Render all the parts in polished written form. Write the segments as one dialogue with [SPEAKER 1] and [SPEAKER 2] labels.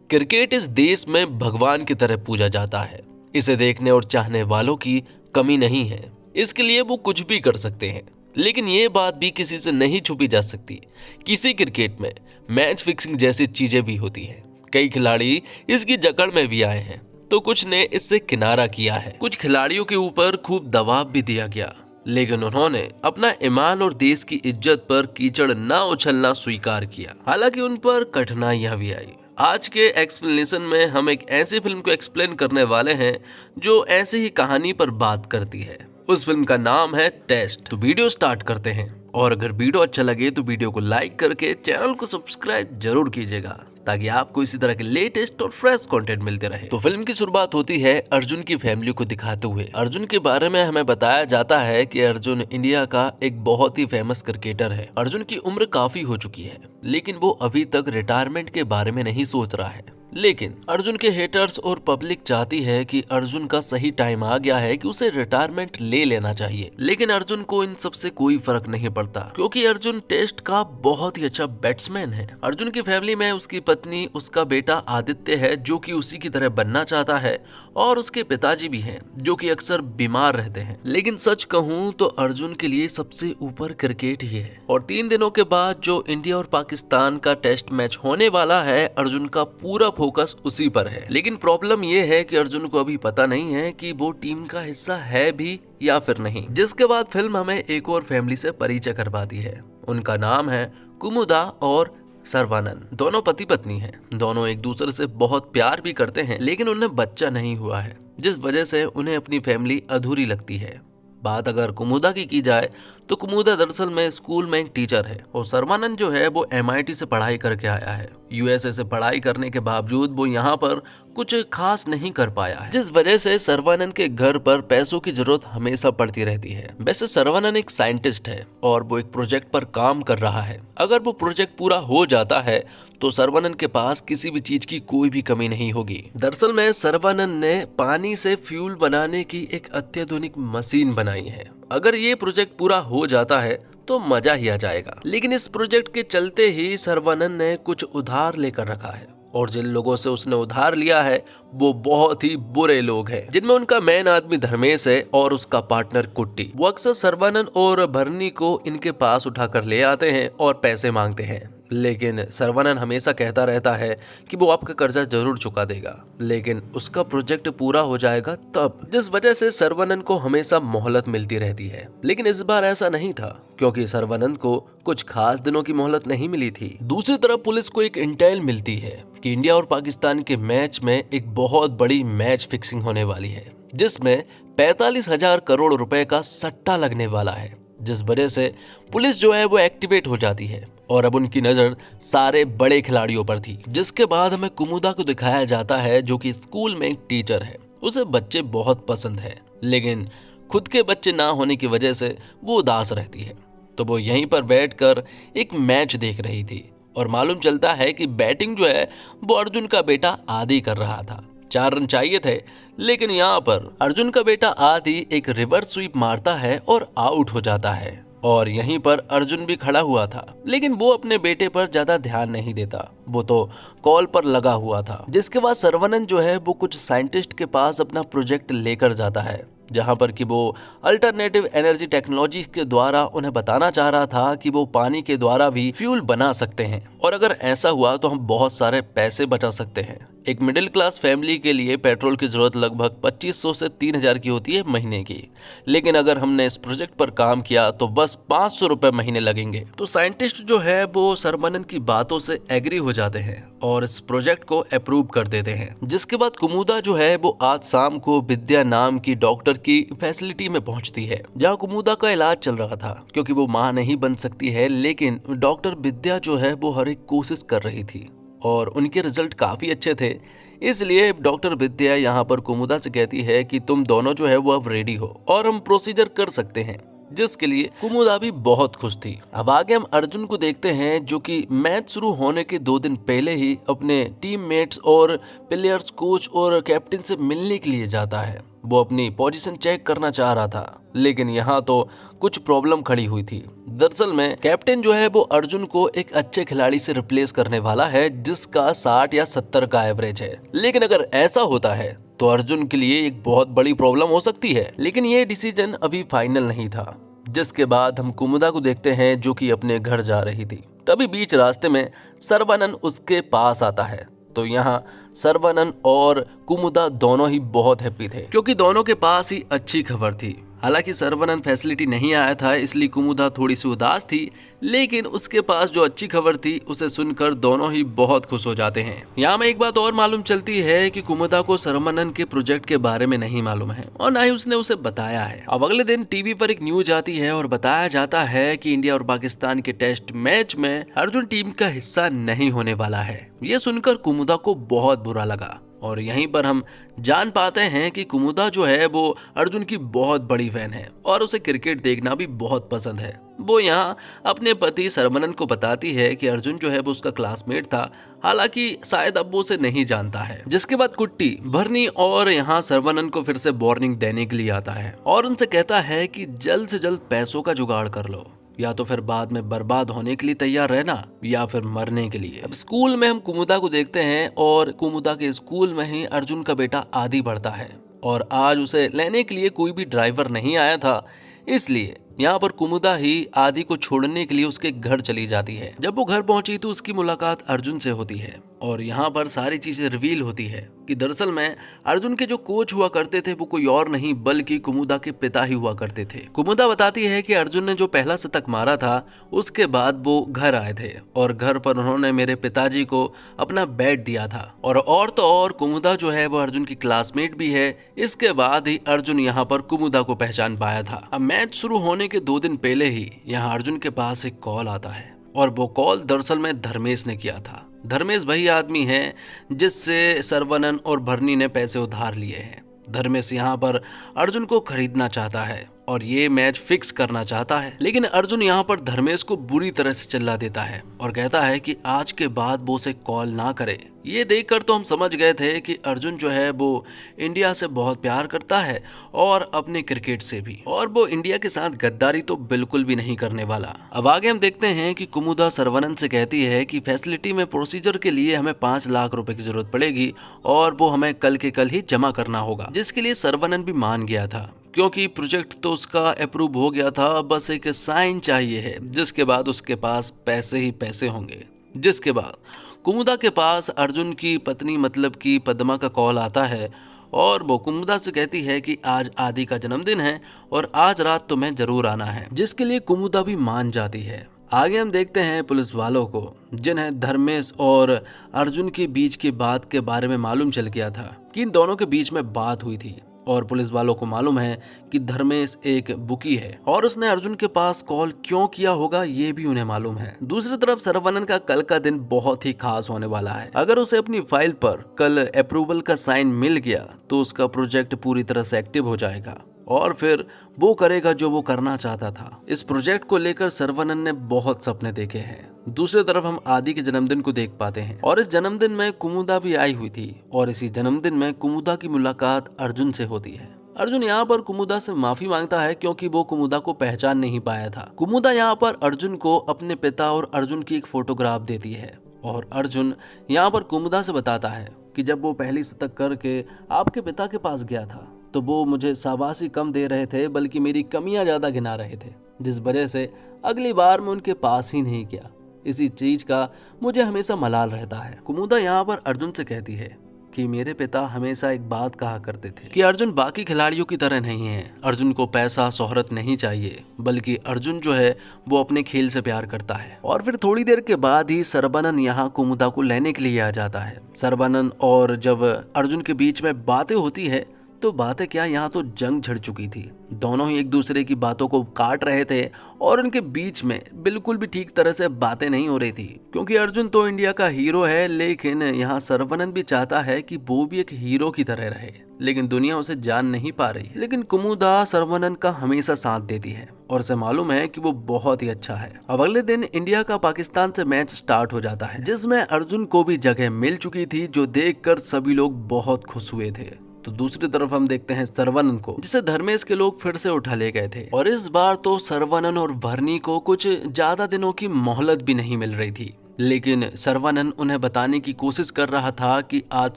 [SPEAKER 1] Cricket इस देश में भगवान की तरह पूजा जाता है। इसे देखने और चाहने वालों की कमी नहीं है। इसके लिए वो कुछ भी कर सकते हैं। लेकिन ये बात भी किसी से नहीं छुपी जा सकती। किसी क्रिकेट में मैच फिक्सिंग जैसी चीजें भी होती हैं। कई खिलाड़ी इसकी जकड़ में भी आए हैं, तो कुछ ने इससे किनारा किया है। कुछ खिलाड़ियों के ऊपर खूब दबाव भी दिया गया, लेकिन उन्होंने अपना ईमान और देश की इज्जत पर कीचड़ न उछलना स्वीकार किया। हालांकि उन पर कठिनाइयां भी आई। आज के एक्सप्लेनेशन में हम एक ऐसी फिल्म को एक्सप्लेन करने वाले हैं जो ऐसी ही कहानी पर बात करती है। उस फिल्म का नाम है टेस्ट। तो वीडियो स्टार्ट करते हैं, और अगर वीडियो अच्छा लगे तो वीडियो को लाइक करके चैनल को सब्सक्राइब जरूर कीजिएगा, ताकि आपको इसी तरह के लेटेस्ट और फ्रेश कंटेंट मिलते रहे। तो फिल्म की शुरुआत होती है अर्जुन की फैमिली को दिखाते हुए। अर्जुन के बारे में हमें बताया जाता है कि अर्जुन इंडिया का एक बहुत ही फेमस क्रिकेटर है। अर्जुन की उम्र काफी हो चुकी है, लेकिन वो अभी तक रिटायरमेंट के बारे में नहीं सोच रहा है। लेकिन अर्जुन के हेटर्स और पब्लिक चाहती है कि अर्जुन का सही टाइम आ गया है कि उसे रिटायरमेंट ले लेना चाहिए। लेकिन अर्जुन को इन सब से कोई फर्क नहीं पड़ता, क्योंकि अर्जुन टेस्ट का बहुत ही अच्छा बैट्समैन है। अर्जुन की फैमिली में उसकी पत्नी, उसका बेटा आदित्य है जो कि उसी की तरह बनना चाहता है, और उसके पिताजी भी हैं जो कि अक्सर बीमार रहते हैं। लेकिन सच कहूँ तो अर्जुन के लिए सबसे ऊपर क्रिकेट ही है। और 3 दिनों के बाद जो इंडिया और पाकिस्तान का टेस्ट मैच होने वाला है, अर्जुन का पूरा फोकस उसी पर है। लेकिन प्रॉब्लम ये है कि अर्जुन को अभी पता नहीं है कि वो टीम का हिस्सा है भी या फिर नहीं। जिसके बाद फिल्म हमें एक और फैमिली से परिचय करवाती है। उनका नाम है कुमुदा और सर्वानंद। दोनों पति पत्नी हैं। दोनों एक दूसरे से बहुत प्यार भी करते हैं, लेकिन उन्हें बच्चा नहीं हुआ है, जिस वजह से उन्हें अपनी फैमिली अधूरी लगती है। बात अगर कुमुदा की जाए तो कुमुदा दरअसल में स्कूल में एक टीचर है, और सर्वानंद जो है वो MIT से पढ़ाई करके आया है। USA से पढ़ाई करने के बावजूद वो यहाँ पर कुछ खास नहीं कर पाया है, जिस वजह से सर्वानंद के घर पर पैसों की जरूरत हमेशा पड़ती रहती है। वैसे सर्वानंद एक साइंटिस्ट है और वो एक प्रोजेक्ट पर काम कर रहा है। अगर वो प्रोजेक्ट पूरा हो जाता है तो सर्वानंद के पास किसी भी चीज की कोई भी कमी नहीं होगी। दरअसल में सर्वानंद ने पानी से फ्यूल बनाने की एक अत्याधुनिक मशीन बनाई है। अगर ये प्रोजेक्ट पूरा हो जाता है तो मजा ही आ जाएगा। लेकिन इस प्रोजेक्ट के चलते ही सर्वानंद ने कुछ उधार लेकर रखा है, और जिन लोगों से उसने उधार लिया है वो बहुत ही बुरे लोग हैं, जिनमें उनका मेन आदमी धर्मेश है और उसका पार्टनर कुट्टी। वो अक्सर सर्वानंद और भरनी को इनके पास उठाकर ले आते हैं और पैसे मांगते हैं। लेकिन सर्वानंद हमेशा कहता रहता है कि वो आपका कर्जा जरूर चुका देगा, लेकिन उसका प्रोजेक्ट पूरा हो जाएगा तब। जिस वजह से सर्वानंद को हमेशा मोहलत मिलती रहती है। लेकिन इस बार ऐसा नहीं था, क्योंकि सर्वानंद को कुछ खास दिनों की मोहलत नहीं मिली थी। दूसरी तरफ पुलिस को एक इंटेल मिलती है कि इंडिया और पाकिस्तान के मैच में एक बहुत बड़ी मैच फिक्सिंग होने वाली है, जिसमें 45,000 करोड़ रुपए का सट्टा लगने वाला है। जिस वजह से पुलिस जो है वो एक्टिवेट हो जाती है, और अब उनकी नजर सारे बड़े खिलाड़ियों पर थी। जिसके बाद हमें कुमुदा को दिखाया जाता है जो कि स्कूल में एक टीचर है। उसे बच्चे बहुत पसंद है, लेकिन खुद के बच्चे ना होने की वजह से वो उदास रहती है। तो वो यहीं पर बैठकर एक मैच देख रही थी, और मालूम चलता है कि बैटिंग जो है वो अर्जुन का बेटा आदि कर रहा था। 4 रन चाहिए थे, लेकिन यहाँ पर अर्जुन का बेटा आदि एक रिवर्स स्वीप मारता है और आउट हो जाता है। और यहीं पर अर्जुन भी खड़ा हुआ था, लेकिन वो अपने बेटे पर ज्यादा ध्यान नहीं देता। वो तो कॉल पर लगा हुआ था। जिसके बाद सर्वानंद जो है वो कुछ साइंटिस्ट के पास अपना प्रोजेक्ट लेकर जाता है, जहां पर कि वो अल्टरनेटिव एनर्जी टेक्नोलॉजी के द्वारा उन्हें बताना चाह रहा था कि वो पानी के द्वारा भी फ्यूल बना सकते हैं, और अगर ऐसा हुआ तो हम बहुत सारे पैसे बचा सकते हैं। एक मिडिल क्लास फैमिली के लिए पेट्रोल की जरूरत लगभग 2500 से 3000 की होती है महीने की, लेकिन अगर हमने इस प्रोजेक्ट पर काम किया तो बस 500 रुपए महीने लगेंगे। तो साइंटिस्ट जो है वो सर्वानंद की बातों से एग्री हो जाते हैं और इस प्रोजेक्ट को अप्रूव कर देते हैं। जिसके बाद कुमुदा जो है वो आज शाम को विद्या नाम की डॉक्टर की फैसिलिटी में पहुंचती है, जहां कुमुदा का इलाज चल रहा था, क्योंकि वो मां नहीं बन सकती है। लेकिन डॉक्टर विद्या जो है वो हर एक कोशिश कर रही थी, और उनके रिजल्ट काफी अच्छे थे। इसलिए डॉक्टर विद्या यहाँ पर कुमुदा से कहती है कि तुम दोनों जो है वो अब रेडी हो और हम प्रोसीजर कर सकते हैं, जिसके लिए कुमुदा भी बहुत खुश थी। अब आगे हम अर्जुन को देखते हैं, जो कि मैच शुरू होने के 2 दिन पहले ही अपने टीममेट्स और प्लेयर्स, कोच और कैप्टन से मिलने के लिए जाता है। वो अपनी पोजीशन चेक करना चाह रहा था, लेकिन यहाँ तो कुछ प्रॉब्लम खड़ी हुई थी। दरअसल में कैप्टन जो है वो अर्जुन को एक अच्छे खिलाड़ी से रिप्लेस करने वाला है जिसका 60 या 70 का एवरेज है। लेकिन अगर ऐसा होता है तो अर्जुन के लिए एक बहुत बड़ी प्रॉब्लम हो सकती है। लेकिन ये डिसीजन अभी फाइनल नहीं था। जिसके बाद हम कुमुदा को देखते हैं जो कि अपने घर जा रही थी। तभी बीच रास्ते में सर्वनन उसके पास आता है। तो यहाँ सर्वनन और कुमुदा दोनों ही बहुत हैप्पी थे क्योंकि दोनों के पास ही अच्छी खबर थी। हालांकि सर्वनन फैसिलिटी नहीं आया था इसलिए कुमुदा थोड़ी सी उदास थी, लेकिन उसके पास जो अच्छी खबर थी उसे सुनकर दोनों ही बहुत खुश हो जाते हैं। यहाँ में एक बात और मालूम चलती है कि कुमुदा को सर्वनन के प्रोजेक्ट के बारे में नहीं मालूम है और ना ही उसने उसे बताया है। अब अगले दिन टीवी पर एक न्यूज आती है और बताया जाता है कि इंडिया और पाकिस्तान के टेस्ट मैच में अर्जुन टीम का हिस्सा नहीं होने वाला है। ये सुनकर कुमुदा को बहुत बुरा लगा और यहीं पर हम जान पाते हैं कि कुमुदा जो है वो अर्जुन की बहुत बड़ी फैन है और उसे क्रिकेट देखना भी बहुत पसंद है। वो यहाँ अपने पति सर्वनन को बताती है कि अर्जुन जो है वो उसका क्लासमेट था, हालांकि शायद अब वो उसे नहीं जानता है। जिसके बाद कुट्टी, भरनी और यहाँ सर्वनन को फिर से वार्निंग देने के लिए आता है और उनसे कहता है कि जल्द से जल्द पैसों का जुगाड़ कर लो, या तो फिर बाद में बर्बाद होने के लिए तैयार रहना या फिर मरने के लिए। अब स्कूल में हम कुमुदा को देखते हैं और कुमुदा के स्कूल में ही अर्जुन का बेटा आदि पढ़ता है और आज उसे लेने के लिए कोई भी ड्राइवर नहीं आया था, इसलिए यहाँ पर कुमुदा ही आदि को छोड़ने के लिए उसके घर चली जाती है। जब वो घर पहुंची तो उसकी मुलाकात अर्जुन से होती है और यहाँ पर सारी चीजें रिवील होती है कि दरअसल में अर्जुन के जो कोच हुआ करते थे वो कोई और नहीं बल्कि कुमुदा के पिता ही हुआ करते थे। कुमुदा बताती है कि अर्जुन ने जो पहला शतक मारा था उसके बाद वो घर आए थे और घर पर उन्होंने मेरे पिताजी को अपना बैट दिया था और तो और कुमुदा जो है वो अर्जुन की क्लासमेट भी है। इसके बाद ही अर्जुन यहाँ पर कुमुदा को पहचान पाया था। अब मैच शुरू होने के 2 दिन पहले ही यहाँ अर्जुन के पास एक कॉल आता है और वो कॉल दरअसल में धर्मेश ने किया था। धर्मेश वही आदमी है जिससे सर्वनन और भरनी ने पैसे उधार लिए हैं। धर्मेश यहाँ पर अर्जुन को खरीदना चाहता है और ये मैच फिक्स करना चाहता है, लेकिन अर्जुन यहाँ पर धर्मेश को बुरी तरह से चिल्ला देता है और कहता है कि आज के बाद वो उसे कॉल ना करे। ये देखकर तो हम समझ गए थे कि अर्जुन जो है वो इंडिया से बहुत प्यार करता है और अपने क्रिकेट से भी, और वो इंडिया के साथ गद्दारी तो बिल्कुल भी नहीं करने वाला। अब आगे हम देखते हैं कि कुमुदा सर्वनन से कहती है कि फैसिलिटी में प्रोसीजर के लिए हमें 5 लाख रुपए की जरूरत पड़ेगी और वो हमें कल के कल ही जमा करना होगा, जिसके लिए सर्वनन भी मान गया था क्योंकि प्रोजेक्ट तो उसका अप्रूव हो गया था, बस एक साइन चाहिए है, जिसके बाद उसके पास पैसे ही पैसे होंगे। जिसके बाद कुमुदा के पास अर्जुन की पत्नी मतलब कि पद्मा का कॉल आता है और वो कुमुदा से कहती है कि आज आदि का जन्मदिन है और आज रात तुम्हें जरूर आना है, जिसके लिए कुमुदा भी मान जाती है। आगे हम देखते हैं पुलिस वालों को जिन्हें धर्मेश और अर्जुन के बीच की बात के बारे में मालूम चल गया था कि इन दोनों के बीच में बात हुई थी और पुलिस वालों को मालूम है कि धर्मेश एक बुकी है और उसने अर्जुन के पास कॉल क्यों किया होगा ये भी उन्हें मालूम है। दूसरी तरफ सर्वनन का कल का दिन बहुत ही खास होने वाला है। अगर उसे अपनी फाइल पर कल अप्रूवल का साइन मिल गया तो उसका प्रोजेक्ट पूरी तरह से एक्टिव हो जाएगा और फिर वो करेगा जो वो करना चाहता था। इस प्रोजेक्ट को लेकर सर्वनन ने बहुत सपने देखे हैं। दूसरी तरफ हम आदि के जन्मदिन को देख पाते हैं और इस जन्मदिन में कुमुदा भी आई हुई थी और इसी जन्मदिन में कुमुदा की मुलाकात अर्जुन से होती है। अर्जुन यहाँ पर कुमुदा से माफी मांगता है क्योंकि वो कुमुदा को पहचान नहीं पाया था। कुमुदा यहाँ पर अर्जुन को अपने पिता और अर्जुन की एक फोटोग्राफ देती है और अर्जुन यहाँ पर कुमुदा से बताता है कि जब वो पहली शतक करके आपके पिता के पास गया था तो वो मुझे शाबाशी कम दे रहे थे बल्कि मेरी कमियां ज्यादा गिना रहे थे, जिस वजह से अगली बार मैं उनके पास ही नहीं गया। इसी चीज का मुझे हमेशा मलाल रहता है। कुमुदा यहाँ पर अर्जुन से कहती है कि मेरे पिता हमेशा एक बात कहा करते थे कि अर्जुन बाकी खिलाड़ियों की तरह नहीं है। अर्जुन को पैसा शोहरत नहीं चाहिए बल्कि अर्जुन जो है वो अपने खेल से प्यार करता है। और फिर थोड़ी देर के बाद ही सर्वनन यहाँ कुमुदा को लेने के लिए आ जाता है। सर्वनन और जब अर्जुन के बीच में बातें होती है तो बातें क्या, यहाँ तो जंग छिड़ चुकी थी। दोनों ही एक दूसरे की बातों को काट रहे थे और उनके बीच में बिल्कुल भी ठीक तरह से बातें नहीं हो रही थी क्योंकि अर्जुन तो इंडिया का हीरो है, लेकिन यहाँ सर्वनन भी चाहता है कि वो भी एक हीरो की तरह रहे, लेकिन दुनिया उसे जान नहीं पा रही। लेकिन कुमुदा सर्वनन का हमेशा साथ देती है और उसे मालूम है कि वो बहुत ही अच्छा है। अब अगले दिन इंडिया का पाकिस्तान से मैच स्टार्ट हो जाता है जिसमें अर्जुन को भी जगह मिल चुकी थी, जो देखकर सभी लोग बहुत खुश हुए थे। तो दूसरी तरफ हम देखते हैं सरवनन को, जिसे धर्मेश के लोग फिर से उठा ले गए थे। और इस बार तो सरवनन और भरनी को कुछ ज्यादा दिनों की मोहलत भी नहीं मिल रही थी, लेकिन सरवनन उन्हें बताने की कोशिश कर रहा था कि आज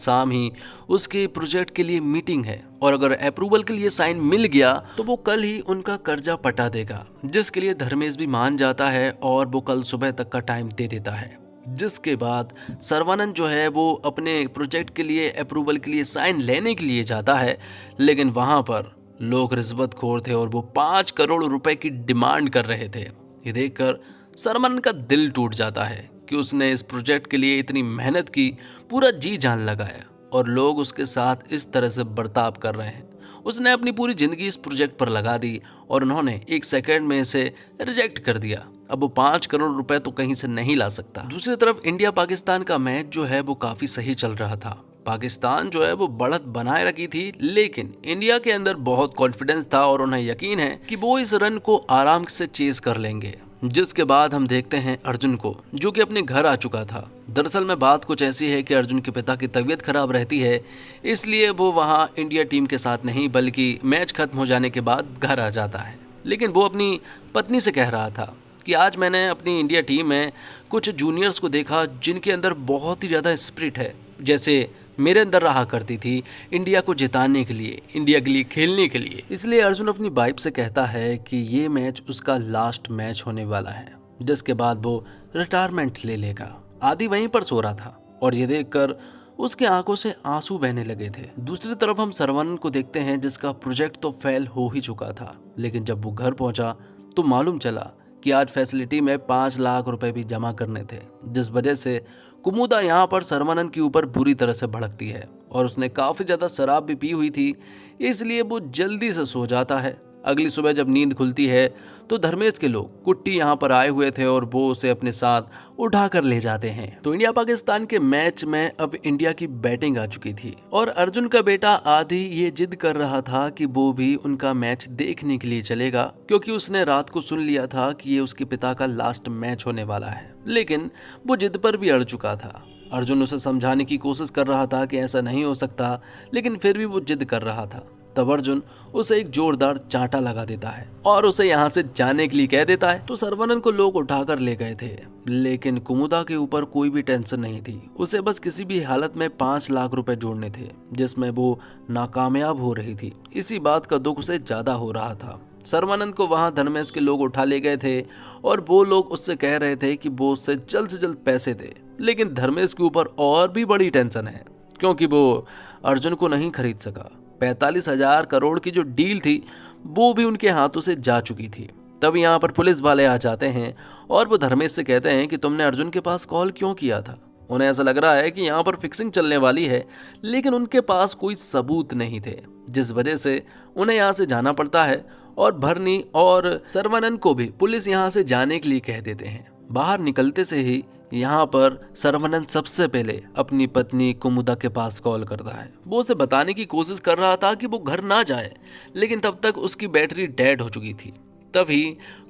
[SPEAKER 1] शाम ही उसके प्रोजेक्ट के लिए मीटिंग है और अगर अप्रूवल के लिए साइन मिल गया तो वो कल ही उनका कर्जा पटा देगा, जिसके लिए धर्मेश भी मान जाता है और वो कल सुबह तक का टाइम दे देता है। जिसके बाद सरवानंद जो है वो अपने प्रोजेक्ट के लिए अप्रूवल के लिए साइन लेने के लिए जाता है, लेकिन वहां पर लोग रिश्वतखोर थे और वो 5 करोड़ रुपए की डिमांड कर रहे थे। ये देखकर सरवानंद का दिल टूट जाता है कि उसने इस प्रोजेक्ट के लिए इतनी मेहनत की, पूरा जी जान लगाया और लोग उसके साथ इस तरह से बर्ताव कर रहे हैं। उसने अपनी पूरी जिंदगी इस प्रोजेक्ट पर लगा दी और उन्होंने 1 सेकंड में इसे रिजेक्ट कर दिया। अब वो 5 करोड़ रुपए तो कहीं से नहीं ला सकता। दूसरी तरफ इंडिया पाकिस्तान का मैच जो है वो काफी सही चल रहा था। पाकिस्तान जो है वो बढ़त बनाए रखी थी, लेकिन इंडिया के अंदर बहुत कॉन्फिडेंस था और उन्हें यकीन है कि वो इस रन को आराम से चेस कर लेंगे। जिसके बाद हम देखते हैं अर्जुन को, जो कि अपने घर आ चुका था। दरअसल में बात कुछ ऐसी है कि अर्जुन के पिता की तबीयत खराब रहती है, इसलिए वो वहाँ इंडिया टीम के साथ नहीं बल्कि मैच खत्म हो जाने के बाद घर आ जाता है। लेकिन वो अपनी पत्नी से कह रहा था कि आज मैंने अपनी इंडिया टीम में कुछ जूनियर्स को देखा जिनके अंदर बहुत ही ज़्यादा स्पिरिट है, जैसे मेरे अंदर रहा करती थी इंडिया को जिताने के लिए, इंडिया के लिए खेलने के लिए। इसलिए अर्जुन अपनी वाइफ से कहता है कि ये मैच उसका लास्ट मैच होने वाला है, जिसके बाद वो रिटायरमेंट ले लेगा। आदि वहीं पर सो रहा था और ये देखकर उसके आंखों से आंसू बहने लगे थे। दूसरी तरफ हम सरवनन को देखते हैं, जिसका प्रोजेक्ट तो फेल हो ही चुका था, लेकिन जब वो घर पहुंचा तो मालूम चला कि आज फैसिलिटी में 5 लाख रुपए भी जमा करने थे, जिस वजह से कुमुदा यहाँ पर सरवनन के ऊपर बुरी तरह से भड़कती है और उसने काफी ज्यादा शराब भी पी हुई थी, इसलिए वो जल्दी से सो जाता है। अगली सुबह जब नींद खुलती है तो धर्मेश के लोग कुट्टी यहाँ पर आए हुए थे और वो उसे अपने साथ उठा कर ले जाते हैं। तो इंडिया पाकिस्तान के मैच में अब इंडिया की बैटिंग आ चुकी थी और अर्जुन का बेटा आदि ये जिद कर रहा था कि वो भी उनका मैच देखने के लिए चलेगा, क्योंकि उसने रात को सुन लिया था कि ये उसके पिता का लास्ट मैच होने वाला है। लेकिन वो जिद पर भी अड़ चुका था। अर्जुन उसे समझाने की कोशिश कर रहा था कि ऐसा नहीं हो सकता, लेकिन फिर भी वो जिद कर रहा था। तब अर्जुन उसे एक जोरदार चांटा लगा देता है और उसे यहाँ से जाने के लिए कह देता है। तो सरवनन को लोग उठाकर ले गए थे, लेकिन कुमुदा के ऊपर कोई भी टेंशन नहीं थी। उसे बस किसी भी हालत में 5 लाख रुपए जोड़ने थे, जिसमें वो नाकामयाब हो रही थी। इसी बात का दुख उसे ज्यादा हो रहा था। सरवानंद को वहां धर्मेश के लोग उठा ले गए थे और वो लोग उससे कह रहे थे कि वो उससे जल्द से जल्द पैसे दे, लेकिन धर्मेश के ऊपर और भी बड़ी टेंशन है, क्योंकि वो अर्जुन को नहीं खरीद सका। 45,000 करोड़ की जो डील थी वो भी उनके हाथों से जा चुकी थी। तब यहाँ पर पुलिस वाले आ जाते हैं और वो धर्मेश से कहते हैं कि तुमने अर्जुन के पास कॉल क्यों किया था। उन्हें ऐसा लग रहा है कि यहाँ पर फिक्सिंग चलने वाली है, लेकिन उनके पास कोई सबूत नहीं थे, जिस वजह से उन्हें यहाँ से जाना पड़ता है और भरनी और सरवानंद को भी पुलिस यहाँ से जाने के लिए कह देते हैं। बाहर निकलते से ही यहाँ पर सरवानंद सबसे पहले अपनी पत्नी कुमुदा के पास कॉल करता है। वो उसे बताने की कोशिश कर रहा था कि वो घर ना जाए, लेकिन तब तक उसकी बैटरी डेड हो चुकी थी। तभी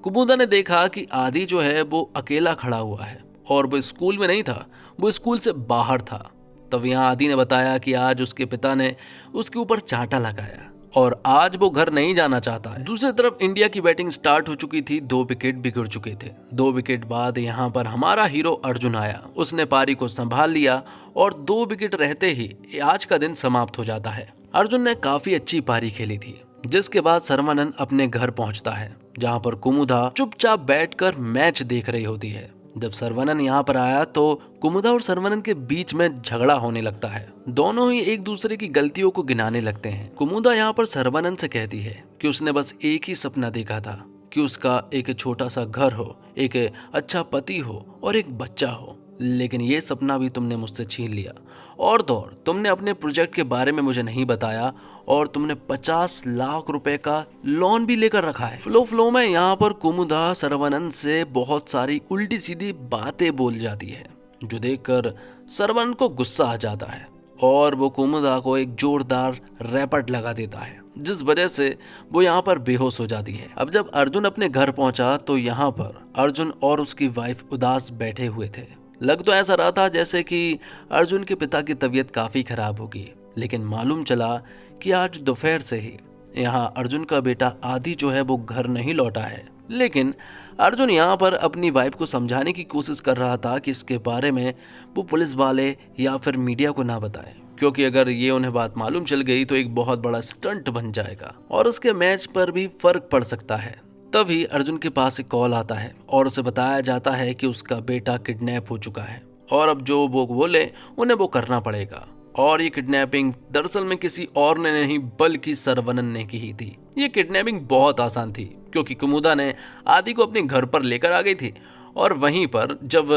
[SPEAKER 1] कुमुदा ने देखा कि आदि जो है वो अकेला खड़ा हुआ है और वो स्कूल में नहीं था, वो स्कूल से बाहर था। तब यहाँ आदि ने बताया कि आज उसके पिता ने उसके ऊपर चांटा लगाया और आज वो घर नहीं जाना चाहता है। दूसरी तरफ इंडिया की बैटिंग स्टार्ट हो चुकी थी, 2 विकेट बिगड़ चुके थे। 2 विकेट बाद यहाँ पर हमारा हीरो अर्जुन आया, उसने पारी को संभाल लिया और 2 विकेट रहते ही आज का दिन समाप्त हो जाता है। अर्जुन ने काफी अच्छी पारी खेली थी, जिसके बाद सरवानंद अपने घर पहुंचता है, जहाँ पर कुमुदा चुपचाप बैठकर मैच देख रही होती है। जब सरवानंद यहाँ पर आया तो कुमुदा और सरवानंद के बीच में झगड़ा होने लगता है। दोनों ही एक दूसरे की गलतियों को गिनाने लगते हैं। कुमुदा यहाँ पर सरवानंद से कहती है कि उसने बस एक ही सपना देखा था कि उसका एक छोटा सा घर हो, एक अच्छा पति हो और एक बच्चा हो, लेकिन ये सपना भी तुमने मुझसे छीन लिया। और तो और तुमने अपने प्रोजेक्ट के बारे में मुझे नहीं बताया और तुमने 50 लाख रुपए का लोन भी लेकर रखा है। फ्लो में यहाँ पर कुमुदा सरवानंद से बहुत सारी उल्टी सीधी बातें बोल जाती है, जो देखकर सरवानंद को गुस्सा आ जाता है और वो कुमुदा को एक जोरदार रैपट लगा देता है, जिस वजह से वो यहाँ पर बेहोश हो जाती है। अब जब अर्जुन अपने घर पहुंचा तो यहाँ पर अर्जुन और उसकी वाइफ उदास बैठे हुए थे। लग तो ऐसा रहा था जैसे कि अर्जुन के पिता की तबीयत काफी खराब होगी, लेकिन मालूम चला कि आज दोपहर से ही यहाँ अर्जुन का बेटा आदि जो है वो घर नहीं लौटा है। लेकिन अर्जुन यहाँ पर अपनी वाइफ को समझाने की कोशिश कर रहा था कि इसके बारे में वो पुलिस वाले या फिर मीडिया को ना बताए, क्योंकि अगर ये उन्हें बात मालूम चल गई तो एक बहुत बड़ा स्टंट बन जाएगा और उसके मैच पर भी फर्क पड़ सकता है। तभी अर्जुन के पास एक कॉल आता है और उसे बताया जाता है कि उसका बेटा किडनैप हो चुका है और अब जो वो बोले उन्हें वो करना पड़ेगा। और ये किडनैपिंग दरअसल में किसी और ने नहीं बल्कि सरवनन ने की ही थी। ये किडनैपिंग बहुत आसान थी क्योंकि कुमुदा ने आदि को अपने घर पर लेकर आ गई थी और वहीं पर जब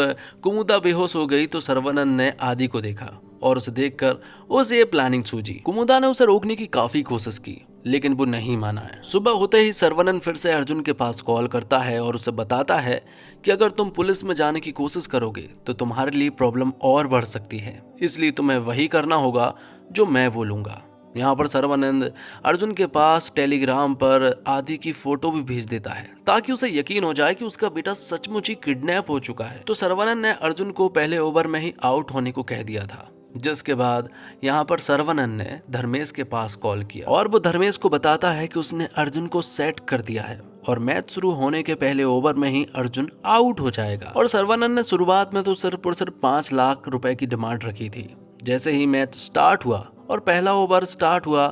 [SPEAKER 1] कुमुदा बेहोश हो गई तो सरवनन ने आदि को देखा और उसे देखकर उसे ये प्लानिंग सूझी। कुमुदा ने उसे रोकने की काफी कोशिश की लेकिन वो नहीं माना है। सुबह होते ही सरवनन फिर से अर्जुन के पास कॉल करता है और उसे बताता है कि अगर तुम पुलिस में जाने की कोशिश करोगे तो तुम्हारे लिए प्रॉब्लम और बढ़ सकती है, इसलिए तुम्हें वही करना होगा जो मैं बोलूंगा। यहाँ पर सर्वानंद अर्जुन के पास टेलीग्राम पर आदि की फोटो भी भेज देता है ताकि उसे यकीन हो जाए कि उसका बेटा सचमुच ही किडनैप हो चुका है। तो सर्वानंद ने अर्जुन को पहले ओवर में ही आउट होने को कह दिया था, जिसके बाद यहाँ पर सर्वानंद ने धर्मेश के पास कॉल किया और वो धर्मेश को बताता है कि उसने अर्जुन को सेट कर दिया है और मैच शुरू होने के पहले ओवर में ही अर्जुन आउट हो जाएगा। और सर्वानंद ने शुरुआत में तो सिर्फ और सिर्फ 5 लाख रुपए की डिमांड रखी थी। जैसे ही मैच स्टार्ट हुआ और पहला ओवर स्टार्ट हुआ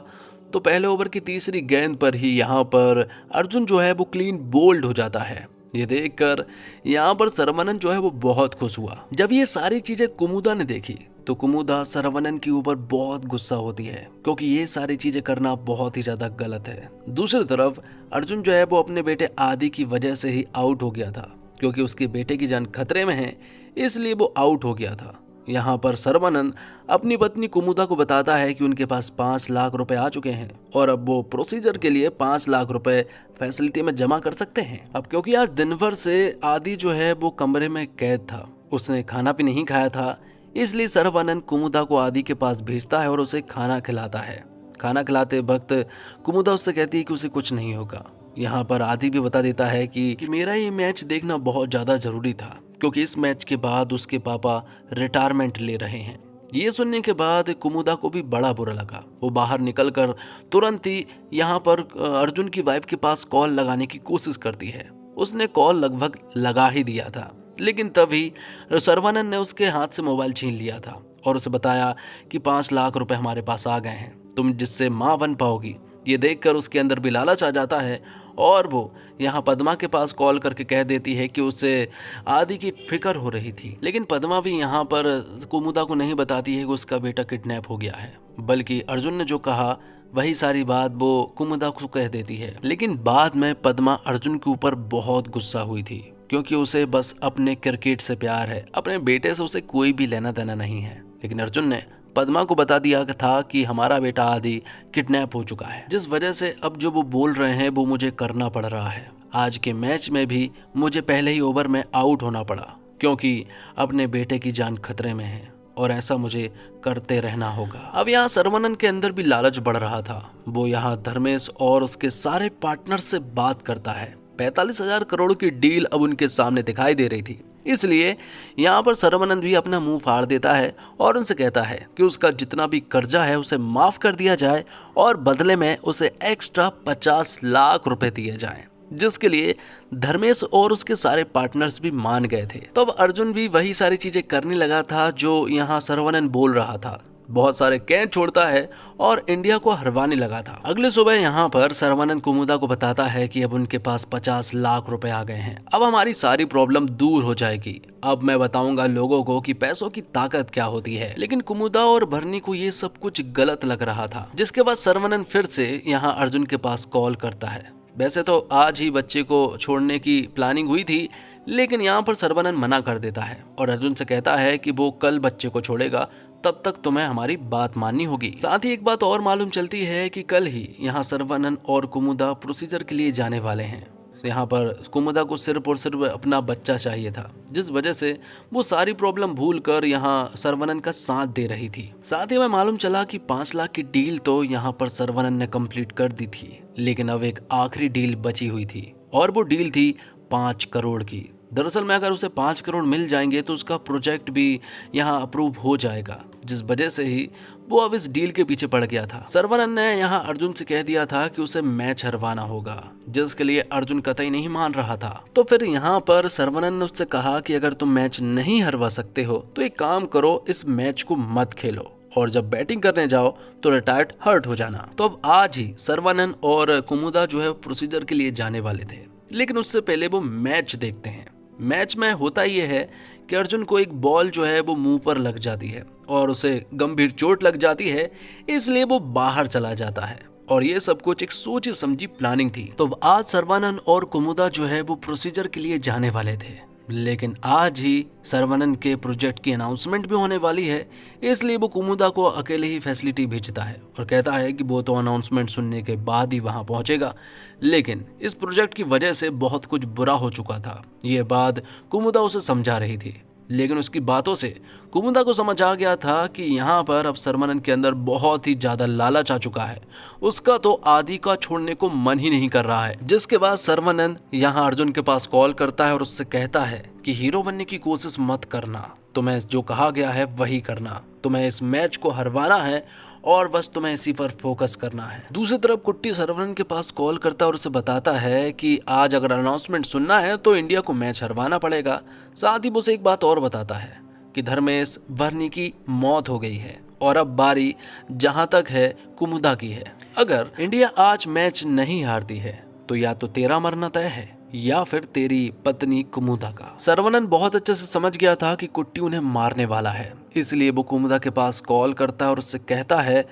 [SPEAKER 1] तो पहले ओवर की तीसरी गेंद पर ही यहाँ पर अर्जुन जो है वो क्लीन बोल्ड हो जाता है। ये देखकर यहाँ पर सर्वानंद जो है वो बहुत खुश हुआ। जब ये सारी चीजें कुमुदा ने देखी तो कुमुदा सर्वानंद के ऊपर बहुत गुस्सा होती है क्योंकि ये सारी चीजें करना बहुत ही ज्यादा गलत है। दूसरी तरफ अर्जुन जो है वो अपने बेटे आदि की वजह से ही आउट हो गया था, क्योंकि उसके बेटे की जान खतरे में है इसलिए वो आउट हो गया था। यहाँ पर सर्वानंद अपनी पत्नी कुमुदा को बताता है कि उनके पास 5 लाख रुपए आ चुके हैं और अब वो प्रोसीजर के लिए 5 लाख रुपए फैसिलिटी में जमा कर सकते हैं। अब क्योंकि आज दिन भर से आदि जो है वो कमरे में कैद था, उसने खाना भी नहीं खाया था, इसलिए सर्वानंद कुमुदा को आदि के पास भेजता है और उसे खाना खिलाता है। खाना खिलाते वक्त कुमुदा उससे कहती है कि उसे कुछ नहीं होगा। यहाँ पर आदि भी बता देता है कि मेरा ये मैच देखना बहुत ज़्यादा ज़रूरी था क्योंकि इस मैच के बाद उसके पापा रिटायरमेंट ले रहे हैं। ये सुनने के बाद कुमुदा को भी बड़ा बुरा लगा। वो बाहर निकलकर तुरंत ही यहाँ पर अर्जुन की वाइफ के पास कॉल लगाने की कोशिश करती है। उसने कॉल लगभग लगा ही दिया था, लेकिन तभी सर्वानंद ने उसके हाथ से मोबाइल छीन लिया था और उसे बताया कि 5 लाख रुपए हमारे पास आ गए हैं, तुम जिससे माँ बन पाओगी। ये देखकर उसके अंदर भी लालच आ जाता है और वो यहाँ पद्मा के पास कॉल करके कह देती है कि उसे आदि की फिक्र हो रही थी। लेकिन पद्मा भी यहाँ पर कुमुदा को नहीं बताती है कि उसका बेटा किडनैप हो गया है, बल्कि अर्जुन ने जो कहा वही सारी बात वो कुमुदा को कह देती है। लेकिन बाद में पद्मा अर्जुन के ऊपर बहुत गुस्सा हुई थी क्योंकि उसे बस अपने क्रिकेट से प्यार है, अपने बेटे से उसे कोई भी लेना देना नहीं है। लेकिन अर्जुन ने पद्मा को बता दिया था कि हमारा बेटा आदि किडनैप हो चुका है, जिस वजह से अब जो वो बोल रहे हैं वो मुझे करना पड़ रहा है। आज के मैच में भी मुझे पहले ही ओवर में आउट होना पड़ा क्योंकि अपने बेटे की जान खतरे में है और ऐसा मुझे करते रहना होगा। अब यहाँ सर्वानंद के अंदर भी लालच बढ़ रहा था। वो यहाँ धर्मेश और उसके सारे पार्टनर से बात करता है। 45,000 करोड़ की डील अब उनके सामने दिखाई दे रही थी, इसलिए यहाँ पर सर्वानंद भी अपना मुंह फाड़ देता है और उनसे कहता है कि उसका जितना भी कर्जा है उसे माफ कर दिया जाए और बदले में उसे एक्स्ट्रा 50 लाख रुपए दिए जाएं, जिसके लिए धर्मेश और उसके सारे पार्टनर्स भी मान गए थे। तब अर्जुन भी वही सारी चीजें करने लगा था जो यहाँ सर्वानंद बोल रहा था। बहुत सारे कैच छोड़ता है और इंडिया को हरवाने लगा था। अगले सुबह यहाँ पर सर्वानंद कुमुदा को बताता है कि अब उनके पास 50 लाख रुपए आ गए हैं, अब हमारी सारी प्रॉब्लम दूर हो जाएगी। अब मैं बताऊंगा लोगों को कि पैसों की ताकत क्या होती है। लेकिन कुमुदा और भरनी को ये सब कुछ गलत लग रहा था, जिसके बाद सर्वानंद फिर से यहाँ अर्जुन के पास कॉल करता है। वैसे तो आज ही बच्चे को छोड़ने की प्लानिंग हुई थी, लेकिन यहाँ पर सर्वानंद मना कर देता है और अर्जुन से कहता है कि वो कल बच्चे को छोड़ेगा, तब तक तुम्हें हमारी बात माननी होगी। साथ ही एक बात और मालूम चलती है कि कल ही यहाँ सर्वानंद और कुमुदा प्रोसीजर के लिए जाने वाले हैं। यहाँ पर कुमुदा को सिर्फ और सिर्फ अपना बच्चा चाहिए था, जिस वजह से वो सारी प्रॉब्लम भूल कर यहाँ सर्वानंद का साथ दे रही थी। साथ ही में मालूम चला कि 5 लाख की डील तो यहाँ पर सर्वानंद ने कंप्लीट कर दी थी, लेकिन अब एक आखिरी डील बची हुई थी और वो डील थी 5 करोड़ की, दरअसल में अगर उसे 5 करोड़ मिल जाएंगे तो उसका प्रोजेक्ट भी यहाँ अप्रूव हो जाएगा, जिस वजह से ही वो अब इस डील के पीछे पड़ गया था। सर्वनन ने यहाँ अर्जुन से कह दिया था कि उसे मैच हरवाना होगा, जिसके लिए अर्जुन कतई नहीं मान रहा था। तो फिर यहाँ पर सर्वनन ने उससे कहा कि अगर तुम मैच नहीं हरवा सकते हो तो एक काम करो, इस मैच को मत खेलो और जब बैटिंग करने जाओ तो रिटायर्ड हर्ट हो जाना। तो अब आज ही सर्वनन और कुमुदा जो है प्रोसीजर के लिए जाने वाले थे, लेकिन उससे पहले वो मैच देखते हैं। मैच में होता ये है कि अर्जुन को एक बॉल जो है वो मुंह पर लग जाती है और उसे गंभीर चोट लग जाती है, इसलिए वो बाहर चला जाता है और ये सब कुछ एक सोची समझी प्लानिंग थी। तो आज सर्वानंद और कुमुदा जो है वो प्रोसीजर के लिए जाने वाले थे, लेकिन आज ही सर्वानंद के प्रोजेक्ट की अनाउंसमेंट भी होने वाली है, इसलिए वो कुमुदा को अकेले ही फैसिलिटी भेजता है और कहता है कि वो तो अनाउंसमेंट सुनने के बाद ही वहां पहुंचेगा। लेकिन इस प्रोजेक्ट की वजह से बहुत कुछ बुरा हो चुका था, ये बात कुमुदा उसे समझा रही थी, लेकिन उसकी बातों से कुमुदा को समझ आ गया था कि यहाँ पर अब सर्वनंद के अंदर बहुत ही ज्यादा लालच आ चुका है। उसका तो आदि का छोड़ने को मन ही नहीं कर रहा है। जिसके बाद सर्वनंद यहाँ अर्जुन के पास कॉल करता है और उससे कहता है कि हीरो बनने की कोशिश मत करना, तुम्हें जो कहा गया है वही करना, तुम्हें इस मैच को हरवाना है और बस तुम्हें इसी पर फोकस करना है। दूसरी तरफ कुट्टी सर्वनंद के पास कॉल करता है और उसे बताता है कि आज अगर अनाउंसमेंट सुनना है तो इंडिया को मैच हरवाना पड़ेगा। साथ ही वो उसे एक बात और बताता है कि धर्मेश वर्नी की मौत हो गई है और अब बारी जहां तक है कुमुदा की है। अगर इंडिया आज मैच नहीं हारती है तो या तो तेरा मरना तय है या फिर तेरी पत्नी कुमुदा का। सर्वनंद बहुत अच्छे से समझ गया था कि कुट्टी उन्हें मारने वाला है, इसलिए वो कुमुदा के पास कॉल करता है और उससे कहता है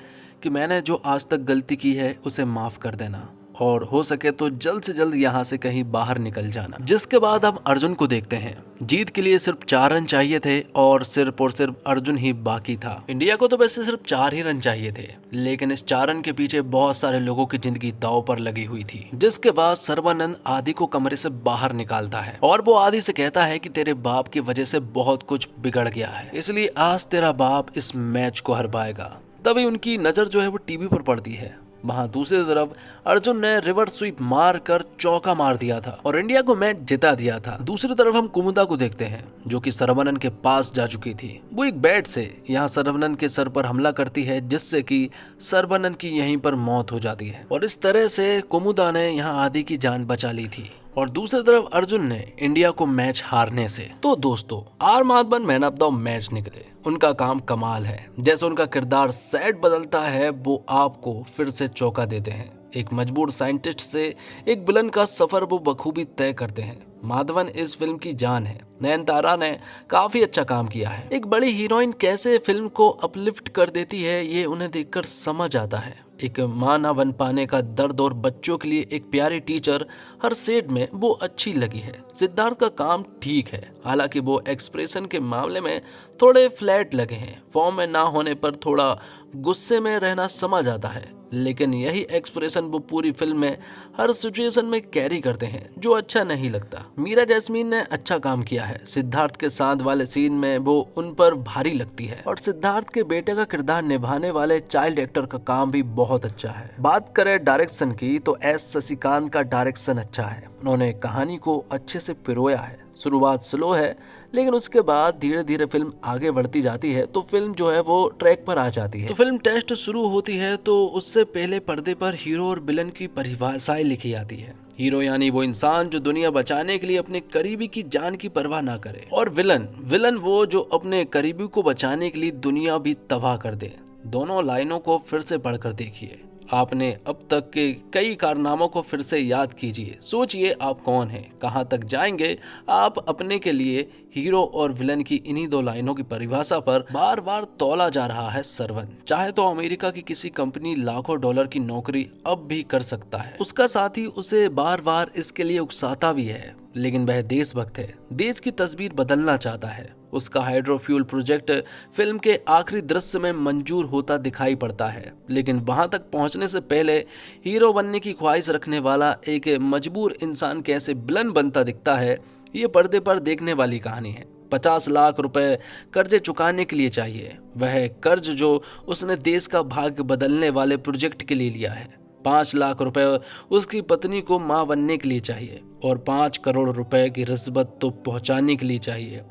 [SPEAKER 1] कि मैंने जो आज तक गलती की है उसे माफ कर देना और हो सके तो जल्द से जल्द यहाँ से कहीं बाहर निकल जाना। जिसके बाद हम अर्जुन को देखते हैं। जीत के लिए सिर्फ 4 रन चाहिए थे और सिर्फ अर्जुन ही बाकी था। इंडिया को तो वैसे सिर्फ 4 ही रन चाहिए थे, लेकिन इस 4 रन के पीछे बहुत सारे लोगों की जिंदगी दांव पर लगी हुई थी। जिसके बाद सर्वानंद आदि को कमरे से बाहर निकालता है और वो आदि से कहता है कि तेरे बाप की वजह से बहुत कुछ बिगड़ गया है, इसलिए आज तेरा बाप इस मैच को हरवाएगा। तभी उनकी नजर जो है वो टीवी पर पड़ती है। वहां दूसरी तरफ अर्जुन ने रिवर्स स्वीप मार कर चौका मार दिया था और इंडिया को मैच जिता दिया था। दूसरी तरफ हम कुमुदा को देखते हैं जो कि सर्वनंद के पास जा चुकी थी। वो एक बैट से यहाँ सर्वनंद के सर पर हमला करती है, जिससे कि सर्वनंद की यहीं पर मौत हो जाती है और इस तरह से कुमुदा ने यहाँ आदि की जान बचा ली थी और दूसरी तरफ अर्जुन ने इंडिया को मैच हारने से। तो दोस्तों, R Madhavan man of the match निकले। उनका काम कमाल है। जैसे उनका किरदार सेट बदलता है वो आपको फिर से चौंका देते हैं। एक मजबूर साइंटिस्ट से एक विलन का सफर वो बखूबी तय करते हैं। माधवन इस फिल्म की जान है। नयनतारा ने काफी अच्छा काम किया है। एक बड़ी हीरोइन कैसे फिल्म को अपलिफ्ट कर देती है ये उन्हें देखकर समझ आता है। एक मां ना बन पाने का दर्द और बच्चों के लिए एक प्यारी टीचर, हर सेट में वो अच्छी लगी है। सिद्धार्थ का काम ठीक है, हालांकि वो एक्सप्रेशन के मामले में थोड़े फ्लैट लगे हैं। फॉर्म में ना होने पर थोड़ा गुस्से में रहना समझ आता है, लेकिन यही एक्सप्रेशन वो पूरी फिल्म में हर सिचुएशन में कैरी करते हैं, जो अच्छा नहीं लगता। मीरा जैस्मीन ने अच्छा काम किया है। सिद्धार्थ के साथ वाले सीन में वो उन पर भारी लगती है और सिद्धार्थ के बेटे का किरदार निभाने वाले चाइल्ड एक्टर का काम भी बहुत अच्छा है। बात करें डायरेक्शन की तो एस शशिकांत का डायरेक्शन अच्छा है। उन्होंने कहानी को अच्छे से पिरोया है। शुरुआत स्लो है, लेकिन उसके बाद धीरे धीरे फिल्म आगे बढ़ती जाती है तो फिल्म जो है वो ट्रैक पर आ जाती है। तो फिल्म टेस्ट शुरू होती है तो उससे पहले पर्दे पर हीरो और विलन की परिभाषाएं लिखी जाती है। हीरो यानी वो इंसान जो दुनिया बचाने के लिए अपने करीबी की जान की परवाह ना करे, और विलन वो जो अपने करीबी को बचाने के लिए दुनिया भी तबाह कर दे। दोनों लाइनों को फिर से पढ़कर देखिए। आपने अब तक के कई कारनामों को फिर से याद कीजिए। सोचिए आप कौन हैं, कहां तक जाएंगे। आप अपने के लिए हीरो और विलन की इन्हीं 2 लाइनों की परिभाषा पर बार बार तौला जा रहा है सर्वन। चाहे तो अमेरिका की किसी कंपनी लाखों डॉलर की नौकरी अब भी कर सकता है। उसका साथी उसे बार बार इसके लिए उकसाता भी है, लेकिन वह देशभक्त है, देश की तस्वीर बदलना चाहता है। उसका हाइड्रोफ्यूल प्रोजेक्ट फिल्म के आखिरी दृश्य में मंजूर होता दिखाई पड़ता है, लेकिन वहां तक पहुंचने से पहले हीरो बनने की ख्वाहिश रखने वाला एक मजबूर इंसान कैसे विलन बनता दिखता है, ये पर्दे पर देखने वाली कहानी है। 50 लाख रुपए कर्जे चुकाने के लिए चाहिए, वह कर्ज जो उसने देश का भाग्य बदलने वाले प्रोजेक्ट के लिए लिया है।
[SPEAKER 2] 5 लाख रुपए उसकी पत्नी को मां बनने के लिए चाहिए और 5 करोड़ रुपए की रिश्वत तो पहुंचाने के लिए चाहिए।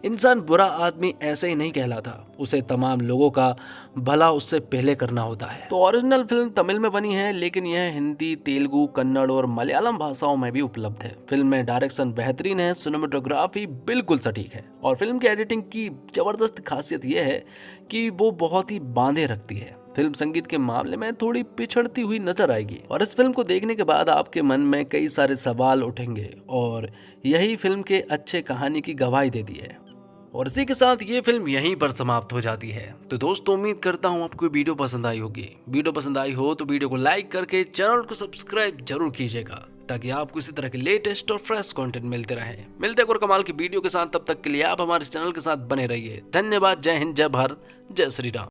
[SPEAKER 2] इंसान बुरा आदमी ऐसे ही नहीं कहलाता, उसे तमाम लोगों का भला उससे पहले करना होता है। तो ओरिजिनल फिल्म तमिल में बनी है, लेकिन यह हिंदी, तेलुगु, कन्नड़ और मलयालम भाषाओं में भी उपलब्ध है। फिल्म में डायरेक्शन बेहतरीन है, सिनेमेटोग्राफी बिल्कुल सटीक है और फिल्म की एडिटिंग की जबरदस्त खासियत यह है कि वो बहुत ही बांधे रखती है। फिल्म संगीत के मामले में थोड़ी पिछड़ती हुई नजर आएगी और इस फिल्म को देखने के बाद आपके मन में कई सारे सवाल उठेंगे और यही फिल्म के अच्छे कहानी की गवाही देती है। और इसी के साथ ये फिल्म यहीं पर समाप्त हो जाती है। तो दोस्तों, उम्मीद करता हूँ आपको वीडियो पसंद आई होगी। वीडियो पसंद आई हो तो वीडियो को लाइक करके चैनल को सब्सक्राइब जरूर कीजिएगा, ताकि आपको इसी तरह के लेटेस्ट और फ्रेश कंटेंट मिलते रहे। मिलते हैं और कमाल की वीडियो के साथ, तब तक के लिए आप हमारे चैनल के साथ बने रहिए। धन्यवाद। जय हिंद, जय भारत, जय श्री राम।